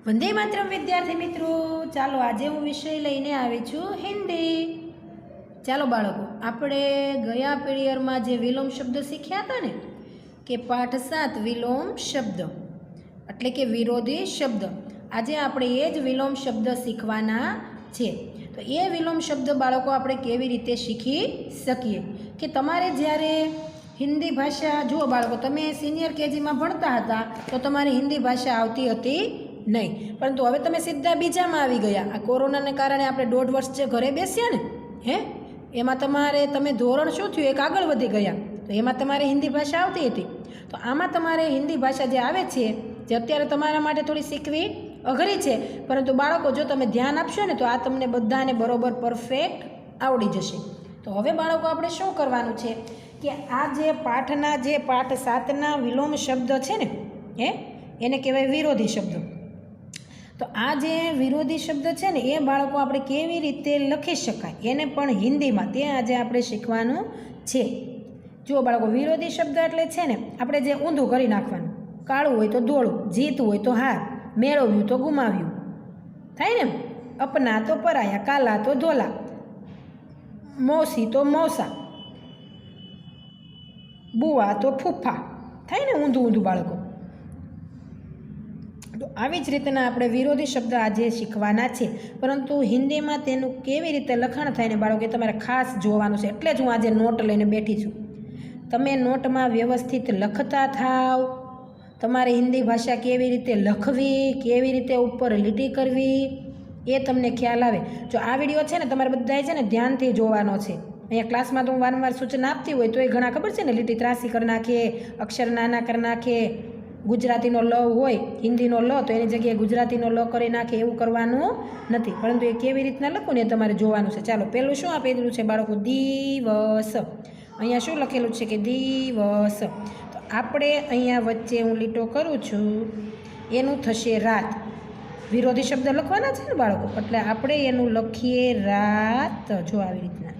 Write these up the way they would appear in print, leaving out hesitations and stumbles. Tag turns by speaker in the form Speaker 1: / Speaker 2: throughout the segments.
Speaker 1: વંદે માતરમ વિદ્યાર્થી મિત્રો, ચાલો આજે હું વિષય લઈને આવી છું હિન્દી. ચાલો બાળકો, આપણે ગયા પીરિયડમાં જે વિલોમ શબ્દ શીખ્યા હતા ને કે પાઠ 7 વિલોમ શબ્દ એટલે કે વિરોધી શબ્દ. આજે આપણે એ જ વિલોમ શબ્દ શીખવાના છે. તો એ વિલોમ શબ્દ બાળકો આપણે કેવી રીતે શીખી શકીએ કે તમારે જ્યારે હિન્દી ભાષા, જુઓ બાળકો, તમે સિનિયર કેજીમાં ભણતા હતા તો તમારે હિન્દી ભાષા આવતી હતી નહીં, પરંતુ હવે તમે સીધા બીજામાં આવી ગયા. આ કોરોનાને કારણે આપણે 1.5 વર્ષ જે ઘરે બેસ્યા ને એમાં તમે ધોરણ શું થયું, એક આગળ વધી ગયા, તો એમાં તમારે હિન્દી ભાષા આવતી હતી. તો આમાં તમારે હિન્દી ભાષા જે આવે છે, જે અત્યારે તમારા માટે થોડી શીખવી અઘરી છે, પરંતુ બાળકો જો તમે ધ્યાન આપશો ને તો આ તમને બધાને બરોબર પરફેક્ટ આવડી જશે. તો હવે બાળકો આપણે શું કરવાનું છે કે આ જે પાઠ 7ના વિલોમ શબ્દ છે ને એને કહેવાય વિરોધી શબ્દ. તો આ જે વિરોધી શબ્દ છે ને એ બાળકો આપણે કેવી રીતે લખી શકાય એને પણ હિન્દીમાં તે આજે આપણે શીખવાનું છે. જુઓ બાળકો, વિરોધી શબ્દ એટલે છે ને આપણે જે ઊંધું કરી નાખવાનું. કાળું હોય તો ધોળું, જીતવું હોય તો હાર, મેળવ્યું તો ગુમાવ્યું, થાય ને. અપના તો પરાયા, કાલા તો ધોલા, મોસી તો મોસા, બુવા તો ફૂફા, થાય ને ઊંધું ઊંધું બાળકો. તો આવી જ રીતના આપણે વિરોધી શબ્દ આજે શીખવાના છે, પરંતુ હિન્દીમાં તેનું કેવી રીતે લખાણ થાય ને બાળકો એ તમારે ખાસ જોવાનું છે. એટલે જ હું આજે નોટ લઈને બેઠી છું. તમે નોટમાં વ્યવસ્થિત લખતા થાવ. તમારે હિન્દી ભાષા કેવી રીતે લખવી, કેવી રીતે ઉપર લીટી કરવી એ તમને ખ્યાલ આવે. જો આ વિડીયો છે ને તમારે બધાએ છે ને ધ્યાનથી જોવાનો છે. અહીંયા ક્લાસમાં તો હું વારંવાર સૂચના આપતી હોય તો એ ઘણા ખબર છે ને લીટી ત્રાસી કરી નાખે, અક્ષર નાના કરી નાખે. ગુજરાતીનો લ હોય, હિન્દીનો લ, તો એની જગ્યાએ ગુજરાતીનો લ કરી નાખે, એવું કરવાનું નથી. પરંતુ એ કેવી રીતના લખવું ને એ તમારે જોવાનું છે. ચાલો, પહેલું શું આપેલું છે બાળકો? દિવસ. અહીંયા શું લખેલું છે કે દિવસ. તો આપણે અહીંયા વચ્ચે હું લીટો કરું છું, એનું થશે રાત. વિરોધી શબ્દ લખવાના છે ને બાળકો, એટલે આપણે એનું લખીએ રાત. જો આવી રીતના,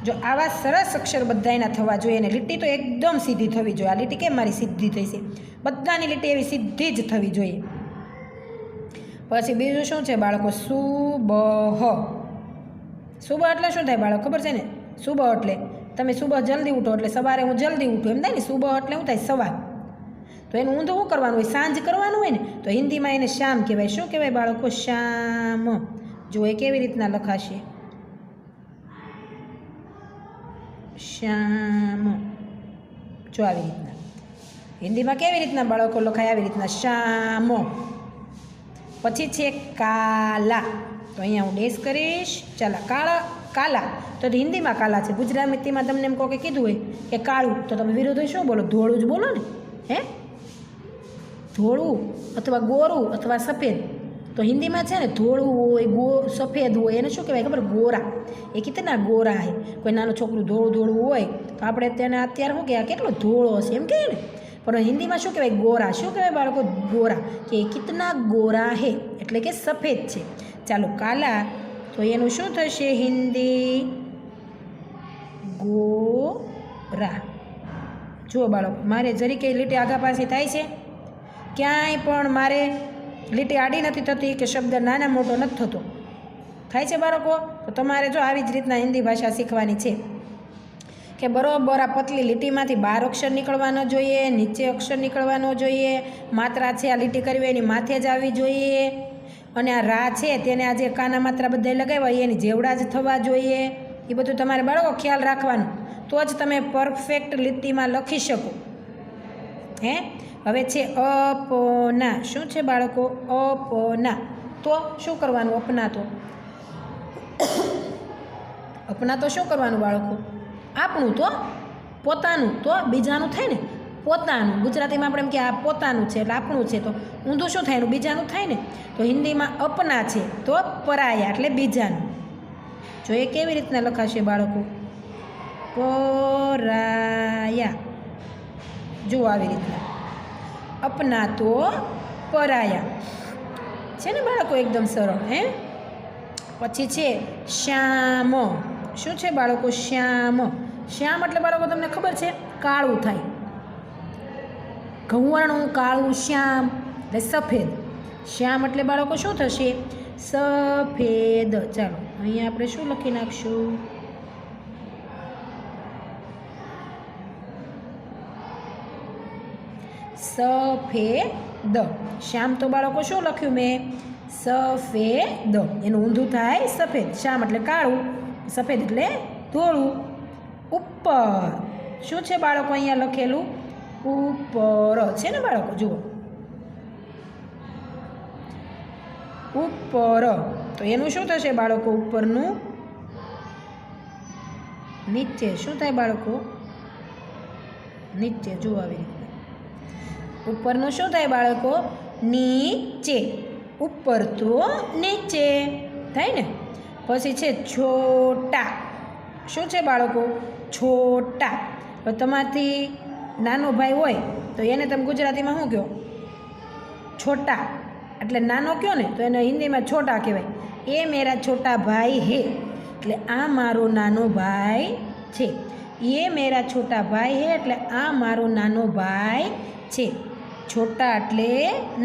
Speaker 1: જો આવા સરસ અક્ષર બધાયના થવા જોઈએ ને લીટી તો એકદમ સીધી થવી જોઈએ. આ લીટી કેમ મારી સીધી થઈ છે? બધાની લીટી એવી સીધી જ થવી જોઈએ. પછી બીજું શું છે બાળકો? સુબહ. સુબહ એટલે શું થાય બાળકો ખબર છે ને? સુબહ એટલે તમે સુબહ જલ્દી ઉઠો, એટલે સવારે હું જલ્દી ઉઠું એમ થાય ને. સુબહ એટલે શું થાય? સવાર. તો એનું ઊંધું શું કરવાનું હોય? સાંજ કરવાનું હોય ને. તો હિન્દીમાં એને શામ કહેવાય. શું કહેવાય બાળકો? શામ. જો એ કેવી રીતના લખાશે? શામ. જો આવી રીતના. હિન્દીમાં કેવી રીતના બાળકો લખાય? આવી રીતના, શામ. પછી છે કાલા. તો અહીંયા હું ડેશ કરીશ. ચાલો, કાલા. તો હિન્દીમાં કાલા છે. ગુજરાતીમાં તમને એમ કહો કે કીધું હોય કે કાળું, તો તમે વિરોધ શું બોલો? ધોળું જ બોલો ને. ધોળું અથવા ગોરું અથવા સફેદ. તો હિન્દીમાં છે ને ધોળું હોય, સફેદ હોય, એને શું કહેવાય ખબર? ગોરા. એ કિતના ગોરા હે. કોઈ નાનું છોકરું ધોળું હોય તો આપણે તેને અત્યારે શું કહેવાય? કેટલો ધોળો હશે એમ કહીએ ને. પણ હિન્દીમાં શું કહેવાય? ગોરા. શું કહેવાય બાળકો? ગોરા. કે કિતના ગોરા હે એટલે કે સફેદ છે. ચાલો, કાલા. તો એનું શું થશે હિન્દી? ગોરા. જુઓ બાળકો, મારે જરી કઈ લીટી આગા પાછી થાય છે? ક્યાંય પણ મારે લીટી આડી નથી થતી કે શબ્દ નાના મોટો નથી થતો. થાય છે બાળકો? તો તમારે જો આવી જ રીતના હિન્દી ભાષા શીખવાની છે કે બરોબર આ પતલી લીટીમાંથી બહાર અક્ષર નીકળવા ન જોઈએ, નીચે અક્ષર નીકળવા ન જોઈએ. માત્રા છે આ લીટી કરવી એની માથે જ આવવી જોઈએ. અને આ રા છે તેને આજે કાના માત્રા બધા લગાવ્યા એની જેવડા જ થવા જોઈએ. એ બધું તમારે બાળકો ખ્યાલ રાખવાનું, તો જ તમે પરફેક્ટ લીટીમાં લખી શકો. હવે છે અપના. શું છે બાળકો? અપના. તો શું કરવાનું? અપના તો શું કરવાનું બાળકો? આપણું તો પોતાનું, તો બીજાનું થાય ને. પોતાનું. ગુજરાતીમાં આપણે એમ કે આ પોતાનું છે એટલે આપણું છે, તો ઊંધું શું થાય? એનું બીજાનું થાય ને. તો હિન્દીમાં અપના છે તો પરાયા એટલે બીજાનું. જો એ કેવી રીતના લખાશે બાળકો? પરાયા. જો આવી રીતના. અપના તો પરાયા છે ને બાળકો, એકદમ સરળ. પછી છે શ્યામ. શું છે બાળકો? શ્યામ. શ્યામ એટલે બાળકો તમને ખબર છે? કાળું થાય. ઘઉંવર્ણું, કાળું, શ્યામ એટલે સફેદ. શ્યામ એટલે બાળકો શું થશે? સફેદ. ચાલો અહીંયા આપણે શું લખી નાખશું? સફેદ. શ્યામ તો બાળકો શું લખ્યું મેં? સફેદ. એનું ઊંધું થાય સફેદ. શ્યામ એટલે કાળું, સફેદ એટલે ધોળું. ઉપર શું છે બાળકો અહીંયા લખેલું? ઉપર છે ને બાળકો? જુઓ ઉપર. તો એનું શું થશે બાળકો? ઉપરનું નીચે. શું થાય બાળકો? નીચે. જુઓ આવી રીતે ઉપરનું શું થાય બાળકો? નીચે. ઉપર તો નીચે થાય ને. પછી છે છોટા. શું છે બાળકો? છોટા. તો તમારાથી નાનો ભાઈ હોય તો એને તમે ગુજરાતીમાં શું કહો? છોટા. એટલે નાનો કહો ને તો એને હિન્દીમાં છોટા કહેવાય. એ મેરા છોટા ભાઈ હે, એટલે આ મારો નાનો ભાઈ છે. એ મેરા છોટા ભાઈ હે, એટલે આ મારો નાનો ભાઈ છે. છોટા એટલે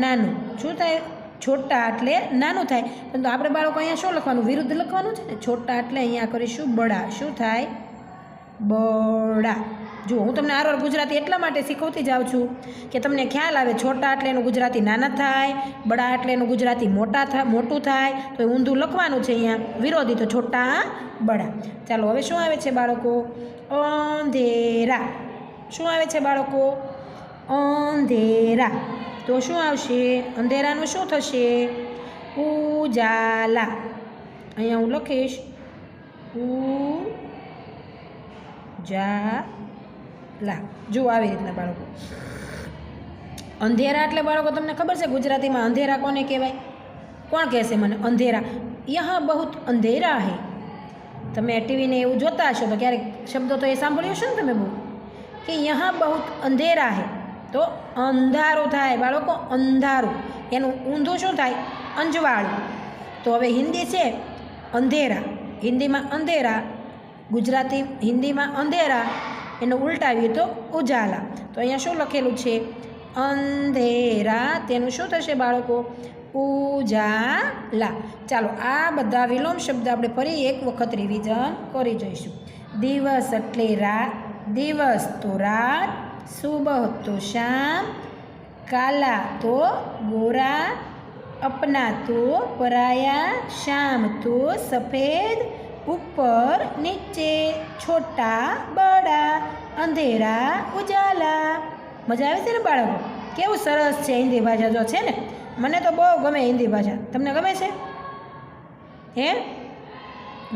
Speaker 1: નાનું. શું થાય? છોટા એટલે નાનું થાય. પરંતુ આપણે બાળકો અહીંયા શું લખવાનું? વિરુદ્ધ લખવાનું છે ને. છોટા એટલે અહીંયા કરીશું બડા. શું થાય? બડા. જુઓ હું તમને આરવાર ગુજરાતી એટલા માટે શીખવતી જાઉં છું કે તમને ખ્યાલ આવે. છોટા એટલે એનું ગુજરાતી નાના થાય, બડા એટલે એનું ગુજરાતી મોટું થાય. તો એ ઊંધું લખવાનું છે અહીંયા, વિરોધી. તો છોટા બડા. ચાલો હવે શું આવે છે બાળકો? અંધેરા. શું આવે છે બાળકો? અંધેરા. તો શું આવશે? અંધેરાનું શું થશે? ઉજાલા. અહીંયા હું લખીશ ઉજાલા. જુઓ આવી રીતના બાળકો. અંધેરા એટલે બાળકો તમને ખબર છે ગુજરાતીમાં અંધેરા કોને કહેવાય? કોણ કહેશે મને અંધેરા? યહાં બહુત અંધેરા હે. તમે ટીવીને એવું જોતા હશો તો ક્યારેક શબ્દો તો એ સાંભળ્યો છે ને તમે બહુ, કે યહાં બહુત અંધેરા હે. તો અંધારું થાય બાળકો, અંધારું. એનું ઊંધું શું થાય? અંજવાળું. તો હવે હિન્દી છે અંધેરા, હિન્દીમાં અંધેરા, ગુજરાતી હિન્દીમાં અંધેરા, એનું ઉલટાવીએ તો ઉજાલા. તો અહીંયા શું લખેલું છે? અંધેરા. તેનું શું થશે બાળકો? ઉજાલા. ચાલો આ બધા વિલોમ શબ્દ આપણે ફરી એક વખત રિવિઝન કરી જઈશું. દિવસ એટલે રાત, દિવસ તો રાત, સુબહ તો શામ, કાલા તો ગોરા, अपना तो पराया, शाम तो सफ़ेद, ऊपर नीचे, छोटा बड़ा, अंधेरा उजाला. मजा આવે છે ને બાળકો? કેવું સરસ છે હિન્દી ભાષા. જો છે ને, મને તો બહુ ગમે હિન્દી ભાષા. તમને ગમે છે? હે?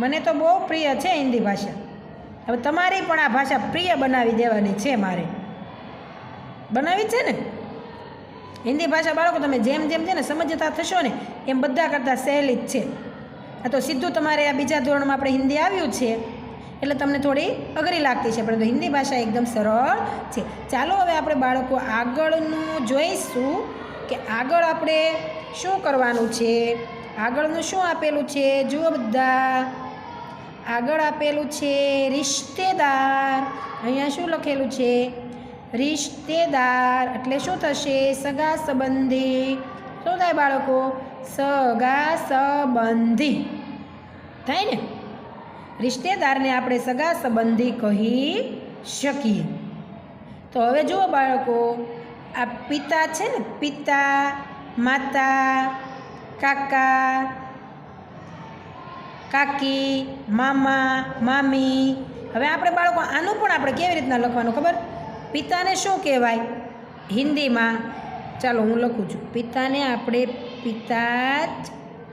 Speaker 1: મને તો બહુ પ્રિય છે હિન્દી ભાષા. હવે તમારી પણ આ ભાષા પ્રિય બનાવી દેવાની છે મારે. બનાવી છે ને હિન્દી ભાષા બાળકો? તમે જેમ જેમ છે ને સમજતા થશો ને એમ બધા કરતાં સહેલી જ છે. આ તો સીધું તમારે આ બીજા ધોરણમાં આપણે હિન્દી આવ્યું છે એટલે તમને થોડી અઘરી લાગતી છે, પરંતુ હિન્દી ભાષા એકદમ સરળ છે. ચાલો હવે આપણે બાળકો આગળનું જોઈશું કે આગળ આપણે શું કરવાનું છે. આગળનું શું આપેલું છે? જુઓ બધા, આગળ આપેલું છે રિશ્તેદાર. અહીંયા શું લખેલું છે? રિશ્તેદાર એટલે શું થશે? સગા સંબંધી. શું થાય બાળકો? સગા સંબંધી થાય ને. રિશ્તેદારને આપણે સગા સંબંધી કહી શકીએ. તો હવે જુઓ બાળકો, આ પિતા છે ને, પિતા, માતા, કાકા, કાકી, મામા, મામી. હવે આપણે બાળકો આનું પણ આપણે કેવી રીતના લખવાનું ખબર? પિતાને શું કહેવાય હિન્દીમાં? ચાલો હું લખું છું. પિતાને આપણે પિતા જ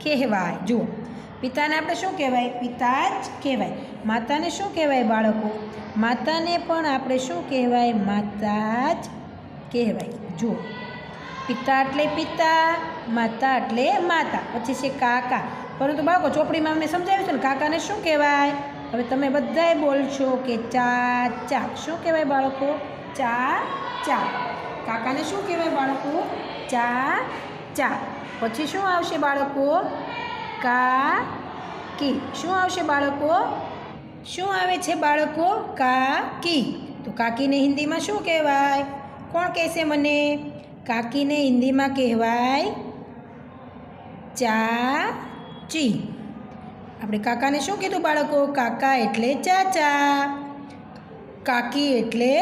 Speaker 1: કહેવાય. જુઓ, પિતાને આપણે શું કહેવાય? પિતા જ કહેવાય. માતાને શું કહેવાય બાળકો? માતાને પણ આપણે શું કહેવાય? માતા જ કહેવાય. જુઓ, પિતા એટલે પિતા, માતા એટલે માતા. પછી છે કાકા. પરંતુ બાળકો ચોપડીમાં મેં સમજાવ્યું છે ને, કાકાને શું કહેવાય? હવે તમે બધાએ બોલશો કે ચાચા. શું કહેવાય બાળકો? ચાચા. કાકાને શું કહેવાય બાળકો? ચાચા. પછી શું આવશે બાળકો? કાકી. શું આવશે બાળકો? શું આવે છે બાળકો? કાકી. તો કાકીને હિન્દીમાં શું કહેવાય? કોણ કહેશે મને? કાકીને હિન્દીમાં કહેવાય ચાચી. આપણે કાકાને શું કીધું બાળકો? કાકા એટલે ચાચા, કાકી એટલે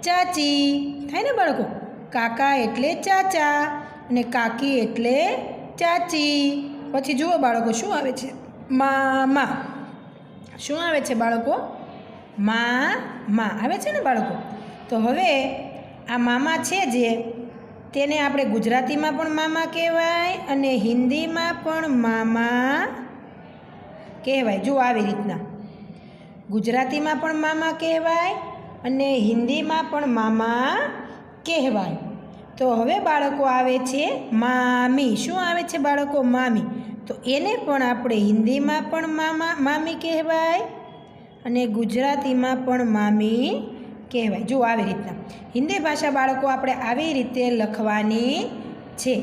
Speaker 1: ચાચી. થાય ને બાળકો? કાકા એટલે ચાચા અને કાકી એટલે ચાચી. પછી જુઓ બાળકો શું આવે છે? મામા. શું આવે છે બાળકો? મામા આવે છે ને બાળકો? તો હવે આ મામા છે જે તેને આપણે ગુજરાતીમાં પણ મામા કહેવાય અને હિન્દીમાં પણ મામા કહેવાય. જો આવી રીતના ગુજરાતીમાં પણ મામા કહેવાય અને હિન્દીમાં પણ મામા કહેવાય. તો હવે બાળકો આવે છે મામી. શું આવે છે બાળકો? મામી. તો એને પણ આપણે હિન્દીમાં પણ મામી કહેવાય અને ગુજરાતીમાં પણ મામી કહેવાય. જો આવી રીતના હિન્દી ભાષા બાળકો આપણે આવી રીતે લખવાની છે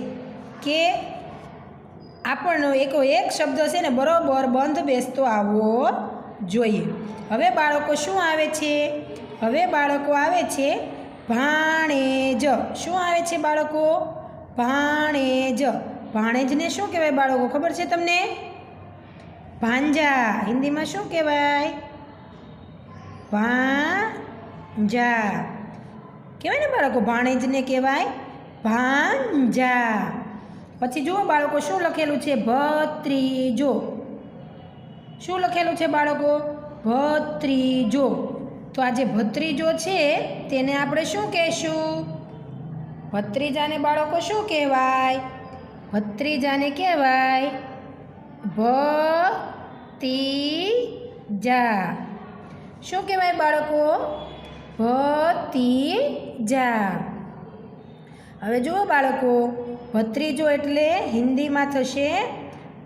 Speaker 1: કે આપણનો એક શબ્દ છે ને બરોબર બંધ બેસતો આવવો જોઈએ. હવે બાળકો શું આવે છે? હવે બાળકો આવે છે ભાણેજ. શું આવે છે બાળકો? ભાણેજ. ભાણેજને શું કહેવાય બાળકો? ખબર છે તમને? ભાંજા. હિન્દીમાં શું કહેવાય? ભાંજા કહેવાય ને બાળકો? ભાણેજને કહેવાય ભાંજા. પછી જુઓ બાળકો શું લખેલું છે? ભત્રીજો. શું લખેલું છે બાળકો? ભત્રીજો. તો આ જે ભત્રીજો છે તેને આપણે શું કહેશું? ભત્રીજાને બાળકો શું કહેવાય? ભત્રીજાને કહેવાય ભતીજા. શું કહેવાય બાળકો? ભતીજા. હવે જુઓ બાળકો, ભત્રીજો એટલે હિન્દીમાં થશે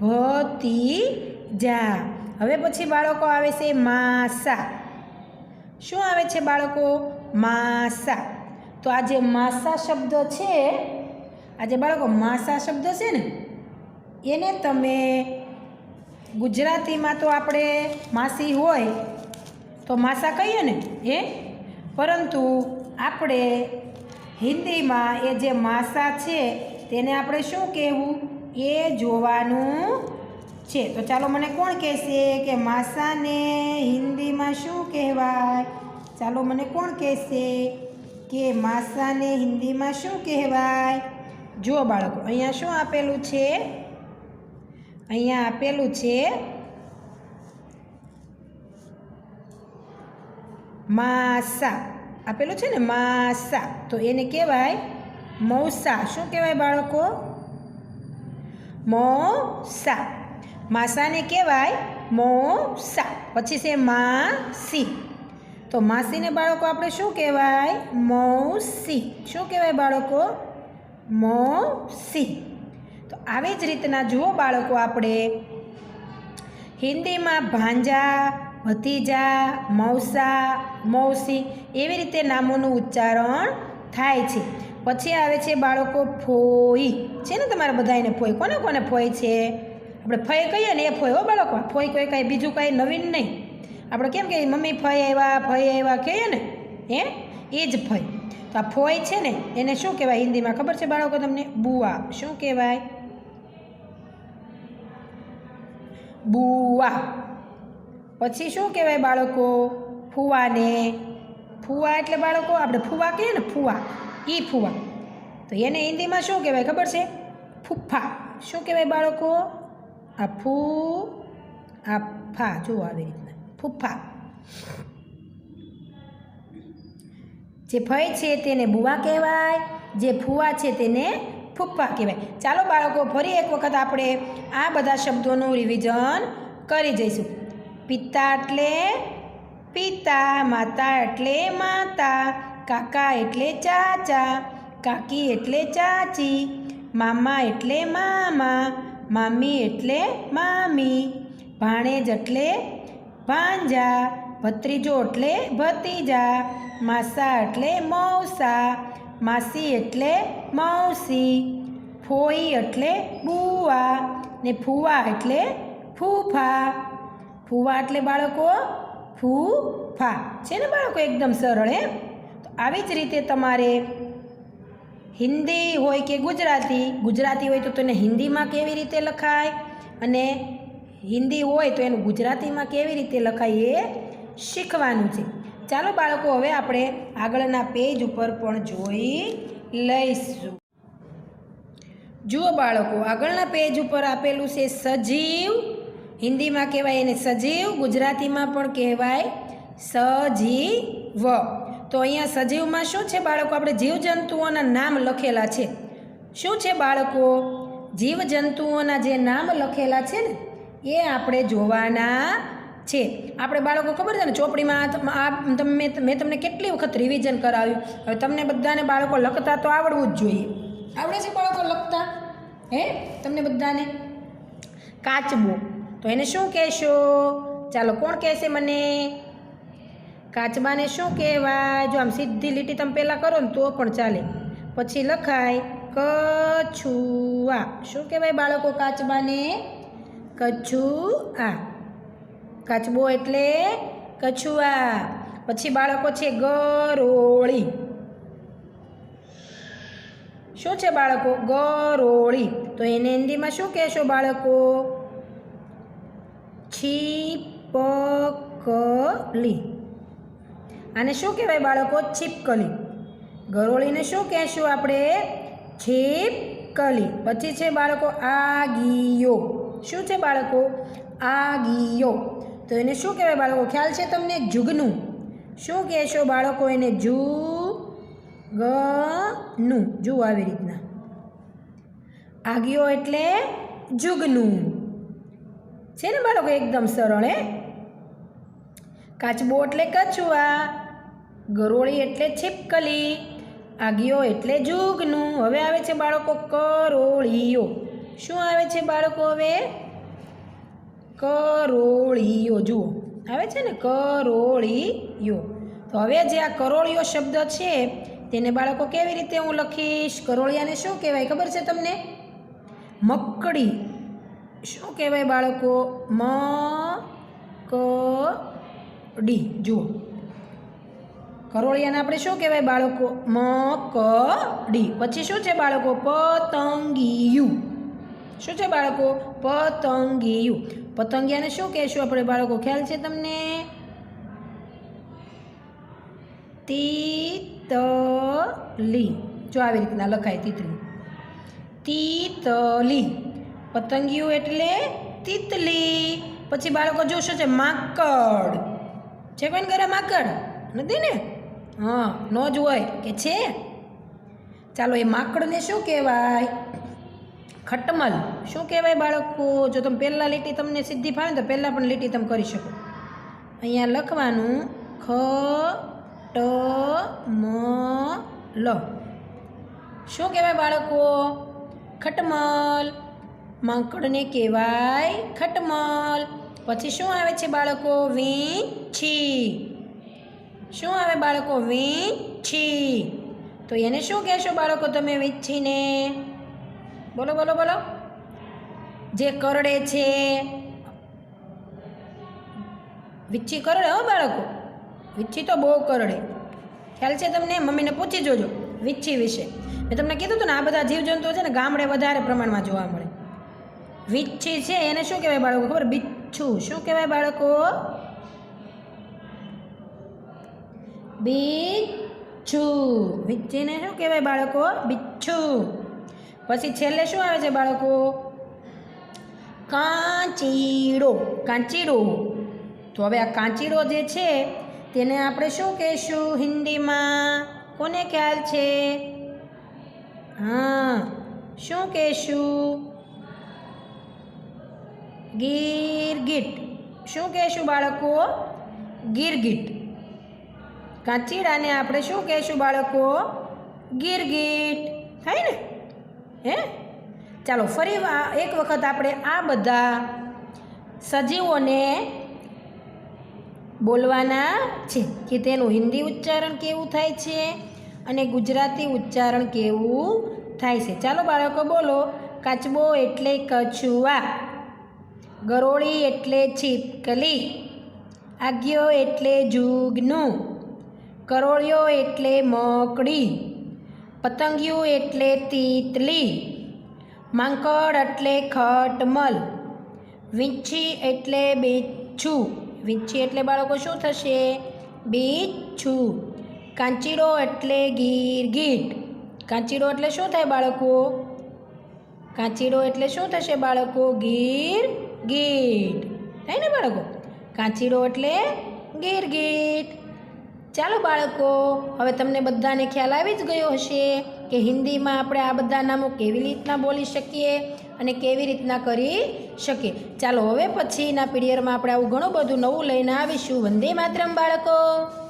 Speaker 1: ભતીજા. હવે પછી બાળકો આવે છે માસા. શું આવે છે બાળકો? માસા. તો આ જે માસા શબ્દ છે, આ જે બાળકો માસા શબ્દ છે ને એને તમે ગુજરાતીમાં તો આપણે માસી હોય તો માસા કહીએ ને પરંતુ આપણે હિન્દીમાં એ જે માસા છે તેને આપણે શું કહેવું એ જોવાનું છે. તો ચાલો મને કોણ કહેશે કે માસાને હિન્દીમાં શું કહેવાય? ચાલો મને કોણ કહેશે કે માસાને હિન્દીમાં શું કહેવાય? જુઓ બાળકો, અહીંયા શું આપેલું છે? અહીંયા આપેલું છે માસા. આપેલું છે ને માસા. તો એને કહેવાય મૌસા. શું કહેવાય બાળકો? મૌસા. માસાને કહેવાય મૌસા. પછી છે માસી. તો માસીને બાળકો આપણે શું કહેવાય? મૌસી. શું કહેવાય બાળકો? મૌસી. તો આવી જ રીતના જુઓ બાળકો, આપણે હિન્દીમાં ભાંજા, ભતીજા, મૌસા, મૌસી એવી રીતે નામોનું ઉચ્ચારણ થાય છે. પછી આવે છે બાળકો ફોઈ. છે ને તમારે બધાને ફોઈ? કોને કોને ફોઈ છે? આપણે ફઈ કહીએ ને એ ફોઈ. હો બાળકો, ફોઈ કોઈ કાંઈ બીજું કાંઈ નવીન નહીં. આપણે કેમ કહીએ મમ્મી ફઈ આવ્યા કહીએ ને એ જ ફઈ. તો આ ફોઈ છે ને એને શું કહેવાય હિન્દીમાં ખબર છે બાળકો તમને? બુઆ. શું કહેવાય? બુઆ. પછી શું કહેવાય બાળકો? ફુવાને. ફુવા એટલે બાળકો આપણે ફુવા કહીએ ને, ફુવા, ઈ ફુવા. તો એને હિન્દીમાં શું કહેવાય ખબર છે? ફુફ્ફા. શું કહેવાય બાળકો? આ ફા. જુઓ આવી રીતના ફુફ્ફા. જે ફઈ છે તેને બુવા કહેવાય, જે ફુવા છે તેને ફુફ્ફા કહેવાય. ચાલો બાળકો, ફરી એક વખત આપણે આ બધા શબ્દોનું રિવિઝન કરી જઈશું. પિતા એટલે પિતા, માતા એટલે માતા, કાકા એટલે ચાચા, કાકી એટલે ચાચી, મામા એટલે મામા, મામી એટલે મામી, ભાણેજ એટલે ભાંજા, ભત્રીજો એટલે ભતીજા, માસા એટલે મૌસા, માસી એટલે મૌસી, ફોઈ એટલે બુઆ ને ફુવા એટલે ફૂફા. ફુવા એટલે બાળકો ફૂફા. છે ને બાળકો? એકદમ સરળ. તો આવી જ રીતે તમારે હિન્દી હોય કે ગુજરાતી હોય તો તેને હિન્દીમાં કેવી રીતે લખાય અને હિન્દી હોય તો એનું ગુજરાતીમાં કેવી રીતે લખાય એ શીખવાનું છે. ચાલો બાળકો, હવે આપણે આગળના પેજ ઉપર પણ જોઈ લઈશું. જુઓ બાળકો, આગળના પેજ ઉપર આપેલું છે સજીવ. હિન્દીમાં કહેવાય એને સજીવ, ગુજરાતીમાં પણ કહેવાય સજીવ. તો અહીંયા સજીવમાં શું છે બાળકો? આપણે જીવજંતુઓના નામ લખેલા છે. શું છે બાળકો? જીવજંતુઓના જે નામ લખેલા છે ને એ આપણે જોવાના છે. આપણે બાળકો ખબર છે ને, ચોપડીમાં મેં તમને કેટલી વખત રિવિઝન કરાવ્યું. હવે તમને બધાને બાળકો લખતા તો આવડવું જ જોઈએ. આવડે છે બાળકો લખતા? તમને બધાને? કાચબો, તો એને શું કહેશો? ચાલો, કોણ કહેશે મને? કાચબાને શું કહેવાય? જો આમ સીધી લીટી તમે પહેલાં કરો ને તો પણ ચાલે. પછી લખાય કછુઆ. શું કહેવાય બાળકો કાચબાને? કછુઆ. કાચબો એટલે કછુઆ. પછી બાળકો છે ગરોળી. શું છે બાળકો? ગરોળી. તો એને હિન્દીમાં શું કહેશો બાળકો? છીપકલી. આને શું કહેવાય બાળકો? છીપકલી. ગરોળીને શું કહેશું આપણે? છીપકલી. પછી છે બાળકો આગિયો. શું છે બાળકો? આગિયો. તો એને શું કહેવાય બાળકો? ખ્યાલ છે તમને? જુગનું. શું કહેશો બાળકો એને? જુગનું. જુઓ આવી રીતના. આગિયો એટલે જુગનું. છે ને બાળકો? એકદમ સરળ. કાચબો એટલે કછુઆ, ગરોળી એટલે છીપકલી, આગિયો એટલે જુગનું. હવે આવે છે બાળકો કરોળીઓ. શું આવે છે બાળકો? હવે કરોળીઓ. જુઓ આવે છે ને કરોળીઓ. તો હવે જે આ કરોળીઓ શબ્દ છે તેને બાળકો કેવી રીતે હું લખીશ? કરોળિયાને શું કહેવાય ખબર છે તમને? મકડી. શું કહેવાય બાળકો? મકડી. જુઓ, કરોળિયાને આપણે શું કહેવાય બાળકો? મકડી. પછી શું છે બાળકો? પતંગિયું. શું છે બાળકો? પતંગિયું. પતંગિયાને શું કહેશું આપણે બાળકો? ખ્યાલ છે તમને? તીતલી. જો આવી રીતના લખાય તીતલી. તીતલી. પતંગિયું એટલે તીતલી. પછી બાળકો જો શું છે? માકડ. છે કોઈને ઘરે માકડ? નથી ને? હા, ન જ હોય કે છે? ચાલો, એ માકડને શું કહેવાય? ખટમલ. શું કહેવાય બાળકો? જો તમે પહેલાં લીટી તમને સીધી ફાવે તો પહેલાં પણ લીટી તમે કરી શકો. અહીંયા લખવાનું ખટમલ. શું કહેવાય બાળકો? ખટમલ. માકડને કહેવાય ખટમલ. પછી શું આવે છે બાળકો? વીંછી. શું આવે બાળકો? વીંછી. તો એને શું કહેશો બાળકો તમે વીંછીને? બોલો બોલો બોલો. જે કરડે છે. વીંછી કરડે હો બાળકો. વીંછી તો બહુ કરડે. ખ્યાલ છે તમને? મમ્મીને પૂછી જોજો વીંછી વિશે. મેં તમને કીધું હતું ને, આ બધા જીવજંતુઓ છે ને ગામડે વધારે પ્રમાણમાં જોવા મળે. વીંછી છે એને શું કહેવાય બાળકો ખબર? બિચ્છું. શું કહેવાય બાળકો? બિચ્છું. વીંછીને શું કહેવાય બાળકો? બિચ્છું. પછી છેલ્લે શું આવે છે બાળકો? કાંચીડો. કાંચીડો. તો હવે આ કાંચીડો જે છે તેને આપણે શું કહેશું હિન્દીમાં? કોને ખ્યાલ છે? હા, શું કહેશું? ગીરગીટ. શું કહેશું બાળકો? ગીરગીટ. કાંચીડાને આપણે શું કહેશું બાળકો? ગીરગીટ. થાય ને? ચાલો, ફરી એક વખત આપણે આ બધા સજીવોને બોલવાના છે કે તેનું હિન્દી ઉચ્ચારણ કેવું થાય છે અને ગુજરાતી ઉચ્ચારણ કેવું થાય છે. ચાલો બાળકો બોલો. કાચબો એટલે કછુઆ, ગરોળી એટલે છીપકલી, આગિયો એટલે જુગનું, કરોળિયો એટલે મકડી, પતંગિયું એટલે તીતલી, માંકડ એટલે ખટમલ, વીંછી એટલે બીચ્છું, વીંછી એટલે બાળકો શું થશે? બીચ્છું. કાંચીડો એટલે ગીરગીટ, કાંચીડો એટલે શું થાય બાળકો? કાંચીડો એટલે શું થશે બાળકો? ગીરગીટ. થાય ને બાળકો? કાંચીડો એટલે ગીરગીટ. ચાલો બાળકો, હવે તમને બધાને ખ્યાલ આવી જ ગયો હશે કે હિન્દીમાં આપણે આ બધા નામો કેવી રીતના બોલી શકીએ અને કેવી રીતના કરી શકીએ. ચાલો હવે પછીના પીરિયડમાં આપણે આવું ઘણું બધું નવું લઈને આવીશું. વંદે માતરમ બાળકો.